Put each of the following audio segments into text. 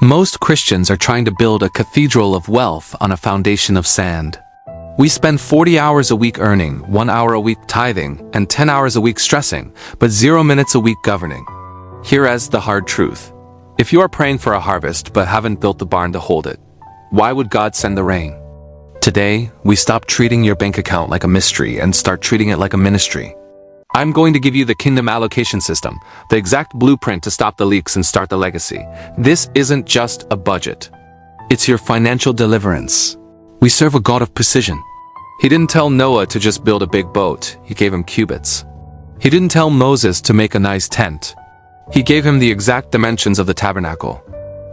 Most Christians are trying to build a cathedral of wealth on a foundation of sand. We spend 40 hours a week earning, 1 hour a week tithing, and 10 hours a week stressing, but 0 minutes a week governing. Here is the hard truth. If you are praying for a harvest but haven't built the barn to hold it, why would God send the rain? Today, we stop treating your bank account like a mystery and start treating it like a ministry. I'm going to give you the kingdom allocation system, the exact blueprint to stop the leaks and start the legacy. This isn't just a budget. It's your financial deliverance. We serve a God of precision. He didn't tell Noah to just build a big boat. He gave him cubits. He didn't tell Moses to make a nice tent. He gave him the exact dimensions of the tabernacle.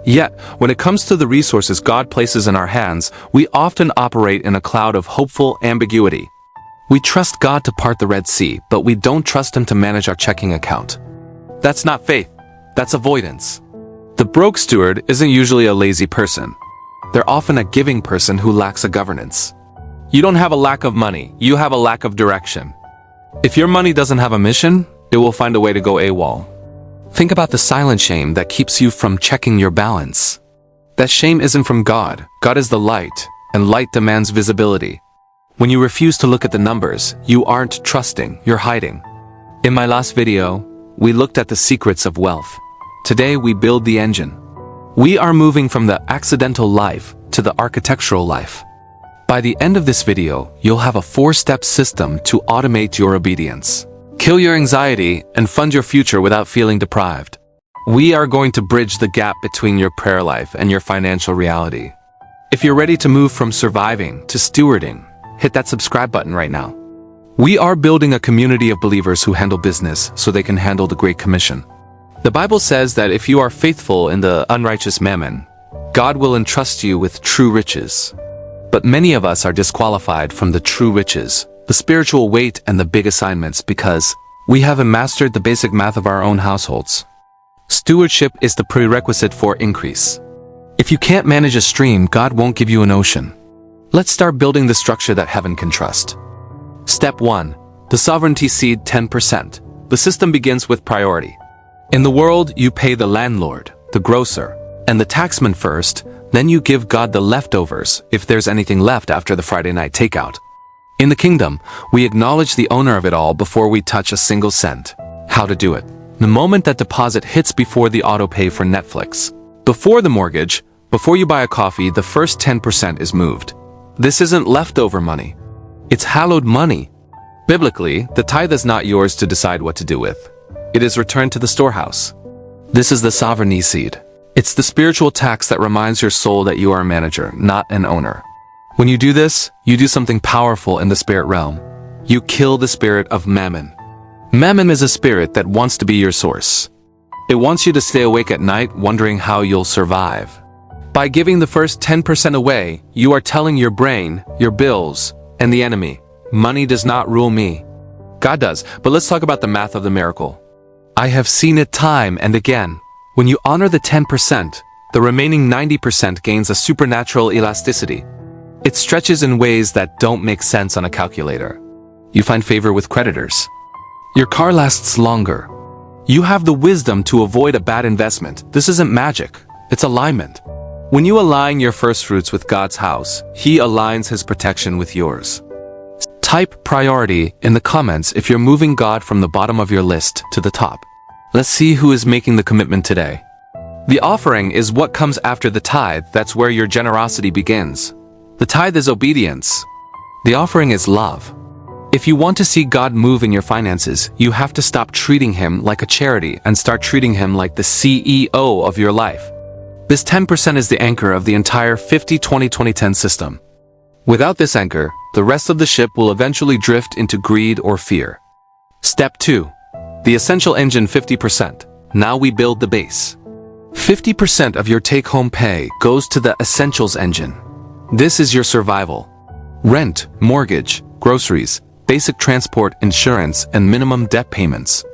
Yet, when it comes to the resources God places in our hands, we often operate in a cloud of hopeful ambiguity. We trust God to part the Red Sea, but we don't trust Him to manage our checking account. That's not faith. That's avoidance. The broke steward isn't usually a lazy person. They're often a giving person who lacks a governance. You don't have a lack of money. You have a lack of direction. If your money doesn't have a mission, it will find a way to go AWOL. Think about the silent shame that keeps you from checking your balance. That shame isn't from God. God is the light, and light demands visibility. When you refuse to look at the numbers, you aren't trusting, you're hiding. In my last video, we looked at the secrets of wealth. Today we build the engine. We are moving from the accidental life to the architectural life. By the end of this video, you'll have a 4-step system to automate your obedience. Kill your anxiety and fund your future without feeling deprived. We are going to bridge the gap between your prayer life and your financial reality. If you're ready to move from surviving to stewarding, hit that subscribe button right now. We are building a community of believers who handle business so they can handle the Great Commission. The Bible says that if you are faithful in the unrighteous mammon, God will entrust you with true riches. But many of us are disqualified from the true riches, the spiritual weight and the big assignments because we haven't mastered the basic math of our own households. Stewardship is the prerequisite for increase. If you can't manage a stream, God won't give you an ocean. Let's start building the structure that heaven can trust. Step 1. The sovereignty seed 10%. The system begins with priority. In the world, you pay the landlord, the grocer, and the taxman first, then you give God the leftovers if there's anything left after the Friday night takeout. In the kingdom, we acknowledge the owner of it all before we touch a single cent. How to do it? The moment that deposit hits before the auto pay for Netflix. Before the mortgage, before you buy a coffee, the first 10% is moved. This isn't leftover money. It's hallowed money. Biblically, the tithe is not yours to decide what to do with. It is returned to the storehouse. This is the sovereignty seed. It's the spiritual tax that reminds your soul that you are a manager, not an owner. When you do this, you do something powerful in the spirit realm. You kill the spirit of mammon. Mammon is a spirit that wants to be your source. It wants you to stay awake at night wondering how you'll survive. By giving the first 10% away, you are telling your brain, your bills, and the enemy, money does not rule me. God does, but let's talk about the math of the miracle. I have seen it time and again. When you honor the 10%, the remaining 90% gains a supernatural elasticity. It stretches in ways that don't make sense on a calculator. You find favor with creditors. Your car lasts longer. You have the wisdom to avoid a bad investment. This isn't magic, it's alignment. When you align your first fruits with God's house, He aligns His protection with yours. Type priority in the comments if you're moving God from the bottom of your list to the top. Let's see who is making the commitment today. The offering is what comes after the tithe. That's where your generosity begins. The tithe is obedience. The offering is love. If you want to see God move in your finances, you have to stop treating Him like a charity and start treating Him like the CEO of your life. This 10% is the anchor of the entire 50-20-20-10 system. Without this anchor, the rest of the ship will eventually drift into greed or fear. Step 2. The essential engine 50%. Now we build the base. 50% of your take-home pay goes to the essentials engine. This is your survival. Rent, mortgage, groceries, basic transport, insurance, and minimum debt payments.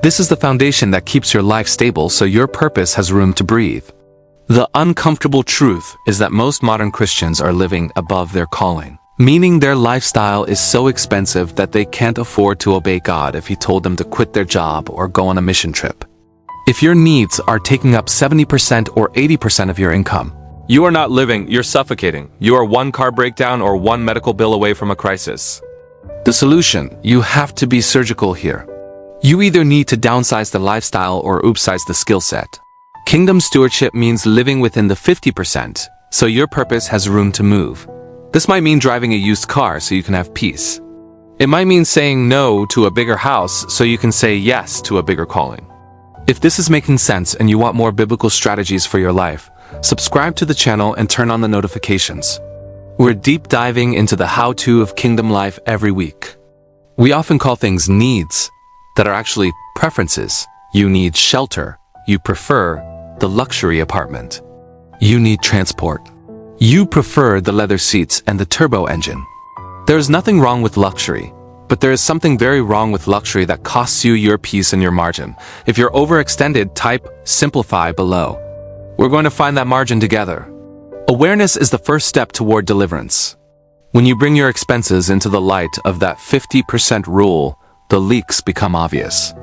This is the foundation that keeps your life stable so your purpose has room to breathe. The uncomfortable truth is that most modern Christians are living above their calling, meaning their lifestyle is so expensive that they can't afford to obey God if He told them to quit their job or go on a mission trip. If your needs are taking up 70% or 80% of your income, you are not living, you're suffocating. You are one car breakdown or one medical bill away from a crisis. The solution, you have to be surgical here. You either need to downsize the lifestyle or upsize the skill set. Kingdom stewardship means living within the 50%, so your purpose has room to move. This might mean driving a used car so you can have peace. It might mean saying no to a bigger house so you can say yes to a bigger calling. If this is making sense and you want more biblical strategies for your life, subscribe to the channel and turn on the notifications. We're deep diving into the how-to of kingdom life every week. We often call things needs that are actually preferences. You need shelter. You prefer the luxury apartment. You need transport. You prefer the leather seats and the turbo engine. There is nothing wrong with luxury, but there is something very wrong with luxury that costs you your peace and your margin. If you're overextended, type simplify below. We're going to find that margin together. Awareness is the first step toward deliverance. When you bring your expenses into the light of that 50% rule, the leaks become obvious.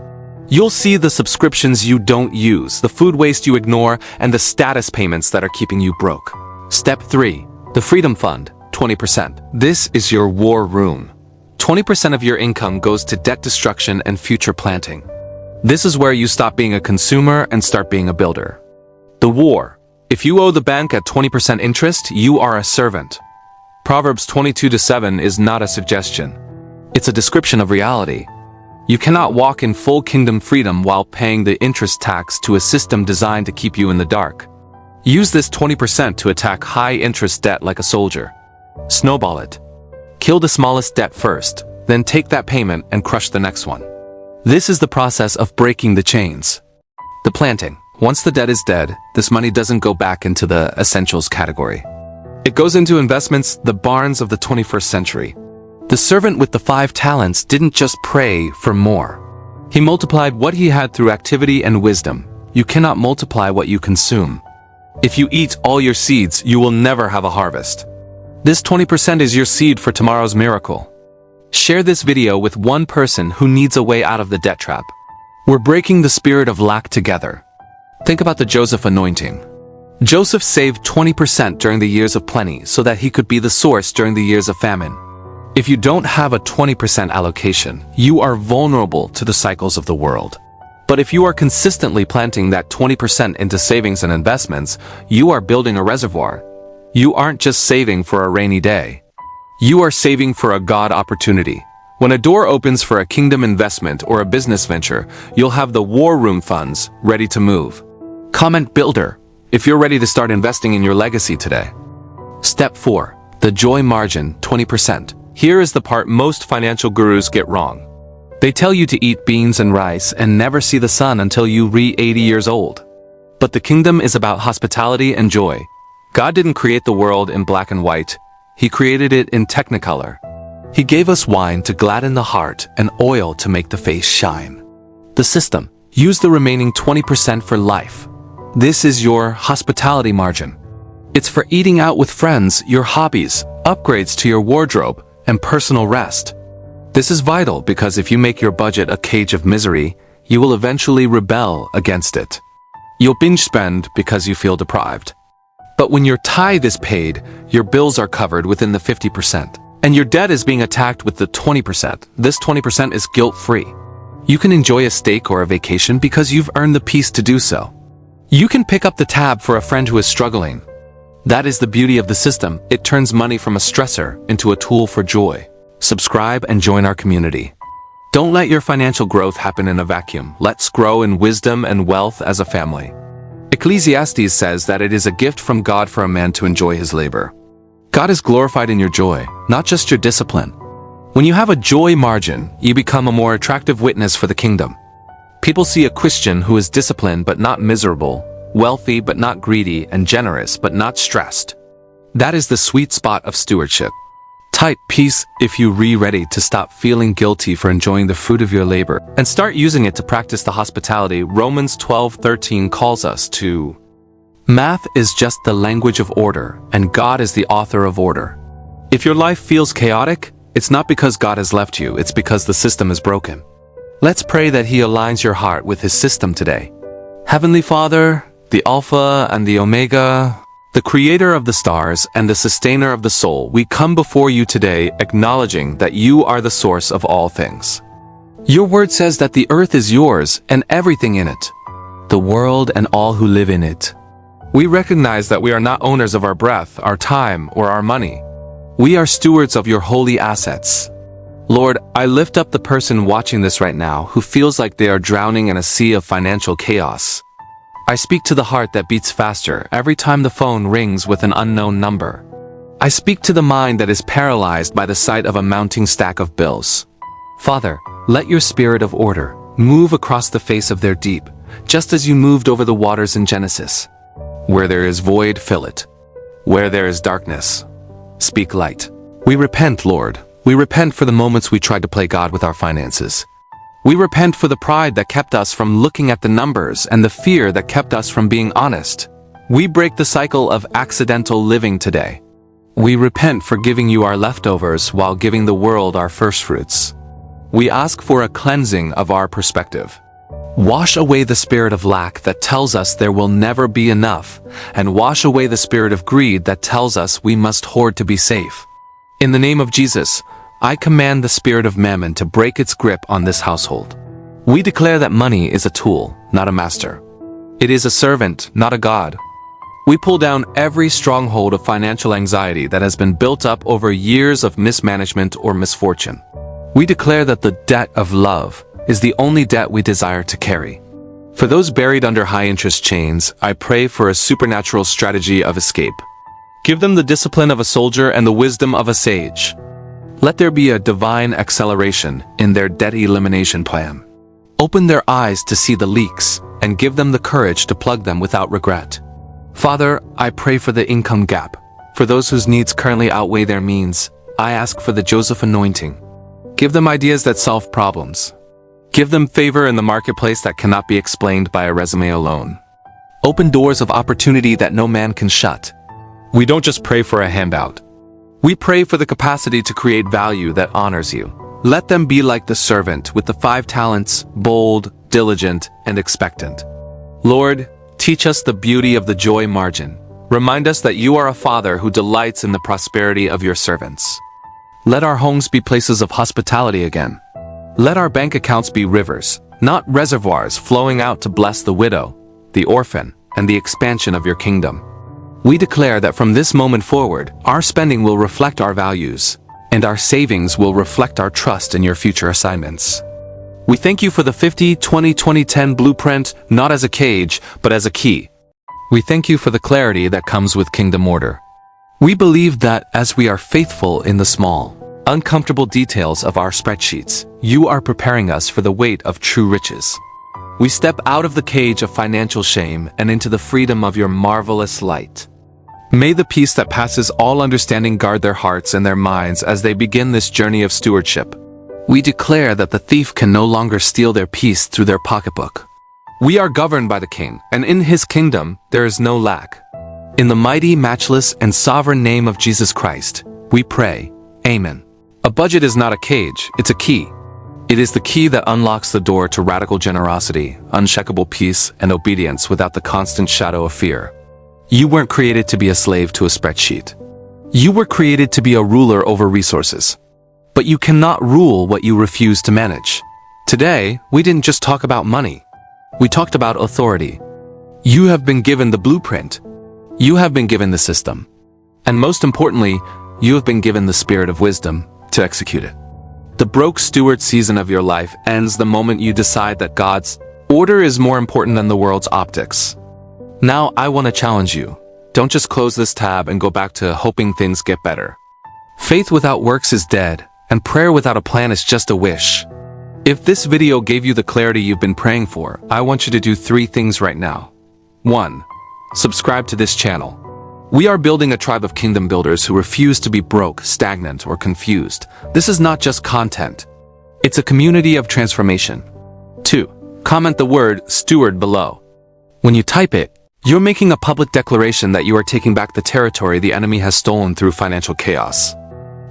You'll see the subscriptions you don't use, the food waste you ignore, and the status payments that are keeping you broke. Step 3. The Freedom Fund, 20%. This is your war room. 20% of your income goes to debt destruction and future planting. This is where you stop being a consumer and start being a builder. The war. If you owe the bank at 20% interest, you are a servant. Proverbs 22:7 is not a suggestion. It's a description of reality. You cannot walk in full kingdom freedom while paying the interest tax to a system designed to keep you in the dark. Use this 20% to attack high-interest debt like a soldier. Snowball it. Kill the smallest debt first, then take that payment and crush the next one. This is the process of breaking the chains. The planting. Once the debt is dead, this money doesn't go back into the essentials category. It goes into investments, the barns of the 21st century. The servant with the 5 talents didn't just pray for more. He multiplied what he had through activity and wisdom. You cannot multiply what you consume. If you eat all your seeds, you will never have a harvest. This 20% is your seed for tomorrow's miracle. Share this video with one person who needs a way out of the debt trap. We're breaking the spirit of lack together. Think about the Joseph anointing. Joseph saved 20% during the years of plenty so that he could be the source during the years of famine. If you don't have a 20% allocation, you are vulnerable to the cycles of the world. But if you are consistently planting that 20% into savings and investments, you are building a reservoir. You aren't just saving for a rainy day. You are saving for a God opportunity. When a door opens for a kingdom investment or a business venture, you'll have the war room funds ready to move. Comment builder if you're ready to start investing in your legacy today. Step 4. The joy margin, 20%. Here is the part most financial gurus get wrong. They tell you to eat beans and rice and never see the sun until you reach 80 years old. But the kingdom is about hospitality and joy. God didn't create the world in black and white. He created it in technicolor. He gave us wine to gladden the heart and oil to make the face shine. The system. Use the remaining 20% for life. This is your hospitality margin. It's for eating out with friends, your hobbies, upgrades to your wardrobe, and personal rest. This is vital because if you make your budget a cage of misery, you will eventually rebel against it. You'll binge spend because you feel deprived. But when your tithe is paid, your bills are covered within the 50%. And your debt is being attacked with the 20%. This 20% is guilt-free. You can enjoy a steak or a vacation because you've earned the peace to do so. You can pick up the tab for a friend who is struggling. That is the beauty of the system. It turns money from a stressor into a tool for joy. Subscribe and join our community. Don't let your financial growth happen in a vacuum. Let's grow in wisdom and wealth as a family. Ecclesiastes says that it is a gift from God for a man to enjoy his labor. God is glorified in your joy, not just your discipline. When you have a joy margin, you become a more attractive witness for the kingdom. People see a Christian who is disciplined but not miserable, wealthy but not greedy, and generous but not stressed. That is the sweet spot of stewardship. Type peace if you ready to stop feeling guilty for enjoying the fruit of your labor and start using it to practice the hospitality Romans 12:13 calls us to. Math is just the language of order, and God is the author of order. If your life feels chaotic, it's not because God has left you, it's because the system is broken. Let's pray that He aligns your heart with His system today. Heavenly Father, the Alpha and the Omega, the creator of the stars and the sustainer of the soul, we come before you today acknowledging that you are the source of all things. Your word says that the earth is yours and everything in it, the world and all who live in it. We recognize that we are not owners of our breath, our time, or our money. We are stewards of your holy assets. Lord, I lift up the person watching this right now who feels like they are drowning in a sea of financial chaos. I speak to the heart that beats faster every time the phone rings with an unknown number. I speak to the mind that is paralyzed by the sight of a mounting stack of bills. Father, let your spirit of order move across the face of their deep, just as you moved over the waters in Genesis. Where there is void, fill it. Where there is darkness, speak light. We repent, Lord. We repent for the moments we tried to play God with our finances. We repent for the pride that kept us from looking at the numbers and the fear that kept us from being honest. We break the cycle of accidental living today. We repent for giving you our leftovers while giving the world our firstfruits. We ask for a cleansing of our perspective. Wash away the spirit of lack that tells us there will never be enough, and wash away the spirit of greed that tells us we must hoard to be safe. In the name of Jesus, I command the spirit of mammon to break its grip on this household. We declare that money is a tool, not a master. It is a servant, not a god. We pull down every stronghold of financial anxiety that has been built up over years of mismanagement or misfortune. We declare that the debt of love is the only debt we desire to carry. For those buried under high-interest chains, I pray for a supernatural strategy of escape. Give them the discipline of a soldier and the wisdom of a sage. Let there be a divine acceleration in their debt elimination plan. Open their eyes to see the leaks and give them the courage to plug them without regret. Father, I pray for the income gap. For those whose needs currently outweigh their means, I ask for the Joseph anointing. Give them ideas that solve problems. Give them favor in the marketplace that cannot be explained by a resume alone. Open doors of opportunity that no man can shut. We don't just pray for a handout. We pray for the capacity to create value that honors you. Let them be like the servant with the 5 talents, bold, diligent, and expectant. Lord, teach us the beauty of the joy margin. Remind us that you are a father who delights in the prosperity of your servants. Let our homes be places of hospitality again. Let our bank accounts be rivers, not reservoirs flowing out to bless the widow, the orphan, and the expansion of your kingdom. We declare that from this moment forward, our spending will reflect our values, and our savings will reflect our trust in your future assignments. We thank you for the 50-20-20-10 blueprint, not as a cage, but as a key. We thank you for the clarity that comes with kingdom order. We believe that as we are faithful in the small, uncomfortable details of our spreadsheets, you are preparing us for the weight of true riches. We step out of the cage of financial shame and into the freedom of your marvelous light. May the peace that passes all understanding guard their hearts and their minds as they begin this journey of stewardship. We declare that the thief can no longer steal their peace through their pocketbook. We are governed by the King, and in his kingdom there is no lack. In the mighty, matchless, and sovereign name of Jesus Christ, we pray, Amen. A budget is not a cage, it's a key. It is the key that unlocks the door to radical generosity, unshakable peace, and obedience without the constant shadow of fear. You weren't created to be a slave to a spreadsheet. You were created to be a ruler over resources. But you cannot rule what you refuse to manage. Today, we didn't just talk about money. We talked about authority. You have been given the blueprint. You have been given the system. And most importantly, you have been given the spirit of wisdom to execute it. The broke steward season of your life ends the moment you decide that God's order is more important than the world's optics. Now I want to challenge you. Don't just close this tab and go back to hoping things get better. Faith without works is dead, and prayer without a plan is just a wish. If this video gave you the clarity you've been praying for, I want you to do 3 things right now. 1. Subscribe to this channel. We are building a tribe of kingdom builders who refuse to be broke, stagnant, or confused. This is not just content. It's a community of transformation. 2. Comment the word steward below. When you type it, you're making a public declaration that you are taking back the territory the enemy has stolen through financial chaos.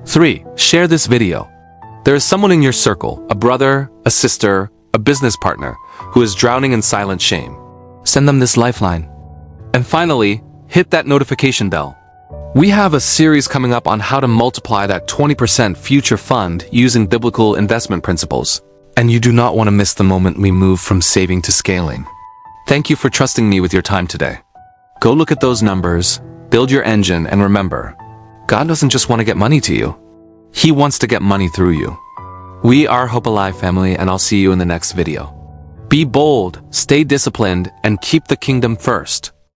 3. Share this video. There is someone in your circle, a brother, a sister, a business partner, who is drowning in silent shame. Send them this lifeline. And finally, hit that notification bell. We have a series coming up on how to multiply that 20% future fund using biblical investment principles. And you do not want to miss the moment we move from saving to scaling. Thank you for trusting me with your time today. Go look at those numbers, build your engine, and remember, God doesn't just want to get money to you. He wants to get money through you. We are Hope Alive family, and I'll see you in the next video. Be bold, stay disciplined, and keep the kingdom first.